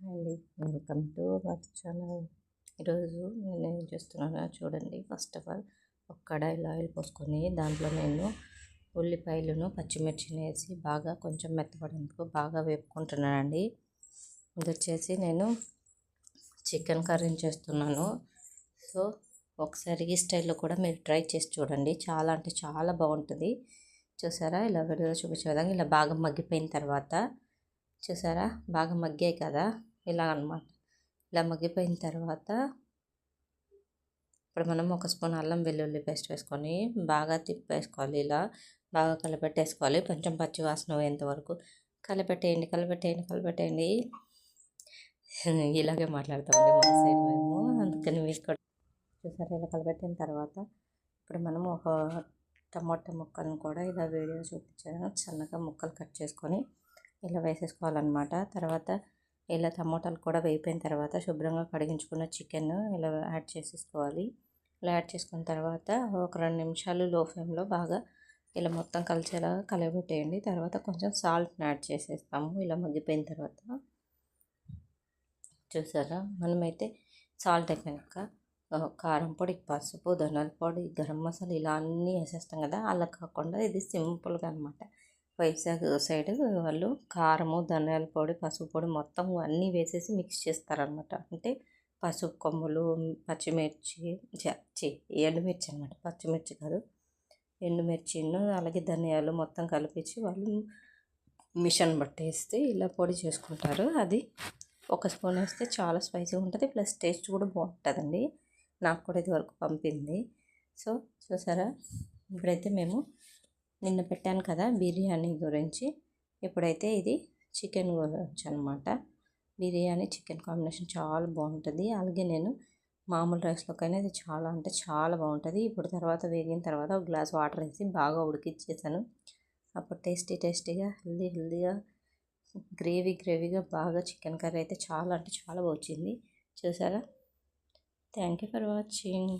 అండి, welcome to our channel. ఈరోజు నేను ఏం చేస్తున్నానో చూడండి. ఫస్ట్ ఆఫ్ ఆల్ ఒక కడాయిలో ఆయిల్ పోసుకొని దాంట్లో నేను ఉల్లిపాయలను పచ్చిమిర్చిని వేసి బాగా కొంచెం మెత్తపడేందుకు బాగా వేపుకుంటున్నానండి. ఇది వచ్చేసి నేను చికెన్ కర్రీని చేస్తున్నాను. సో ఒకసారి ఈ స్టైల్లో కూడా మీరు ట్రై చేసి చూడండి. చాలా అంటే చాలా బాగుంటుంది. చూసారా, ఇలా వీడియోలో చూపించే విధంగా ఇలా బాగా మగ్గిపోయిన తర్వాత చూసారా, బాగా మగ్గాయి కదా, ఇలా అన్నమాట. ఇలా మగ్గిపోయిన తర్వాత ఇప్పుడు మనం ఒక స్పూన్ అల్లం వెల్లుల్లి పేస్ట్ వేసుకొని బాగా తిప్పేసుకోవాలి. ఇలా బాగా కలిపెట్టేసుకోవాలి. కొంచెం పచ్చి వాసన పోయేంత వరకు కలిపెట్టేయండి. ఇలాగే మాట్లాడతామండి మన సైడ్ మేము, అందుకని మీకు కూడా చూసారా. ఇలా కలిపెట్టిన తర్వాత ఇప్పుడు మనం ఒక టమాటా ముక్కలను కూడా ఇలా వీడియో చూపించాను, సన్నగా ముక్కలు కట్ చేసుకొని ఇలా వేసేసుకోవాలన్నమాట. తర్వాత ఇలా టమోటాలు కూడా వేగిపోయిన తర్వాత శుభ్రంగా కడిగించుకున్న చికెన్ ఇలా యాడ్ చేసేసుకోవాలి. ఇలా యాడ్ చేసుకున్న తర్వాత ఒక 2 నిమిషాలు లో ఫ్లేమ్లో బాగా ఇలా మొత్తం కలిసేలా కలబెట్టేయండి. తర్వాత కొంచెం సాల్ట్ని యాడ్ చేసేస్తాము ఇలా మగ్గిపోయిన తర్వాత. చూసారా, మనమైతే సాల్ట్ అయిపోయాక కారం పొడి, పసుపు, ధనియాల పొడి, గరం మసాలా ఇలా అన్నీ వేసేస్తాం కదా. అలా కాకుండా ఇది సింపుల్గా అనమాట. వైజాగ్ సైడ్ వాళ్ళు కారము, ధనియాల పొడి, పసుపు పొడి మొత్తం అన్నీ వేసేసి మిక్స్ చేస్తారనమాట. అంటే పసుపు కొమ్ములు, పచ్చిమిర్చి, ఎండుమిర్చి అనమాట, పచ్చిమిర్చి కాదు, ఎండుమిర్చిను అలాగే ధనియాలు మొత్తం కలిపించి వాళ్ళు మిషన్ పట్టేస్తే ఇలా పొడి చేసుకుంటారు. అది ఒక స్పూన్ వేస్తే చాలా స్పైసీగా ఉంటుంది, ప్లస్ టేస్ట్ కూడా బాగుంటుందండి. నాకు కూడా ఇది వరకు పంపింది. సో చూసారా, ఇప్పుడైతే మేము నిన్న పెట్టాను కదా బిర్యానీ గురించి, ఇప్పుడైతే ఇది చికెన్ గురించి అనమాట. బిర్యానీ చికెన్ కాంబినేషన్ చాలా బాగుంటుంది. అలాగే నేను మామూలు రైస్లోకైనా ఇది చాలా అంటే చాలా బాగుంటుంది. ఇప్పుడు తర్వాత వేగిన తర్వాత ఒక గ్లాస్ వాటర్ వేసి బాగా ఉడికిచ్చేసాను. అప్పుడు టేస్టీగా హెల్దీగా గ్రేవీగా బాగా చికెన్ కర్రీ అయితే చాలా అంటే చాలా వచ్చింది. చూసారా. Thank you for watching.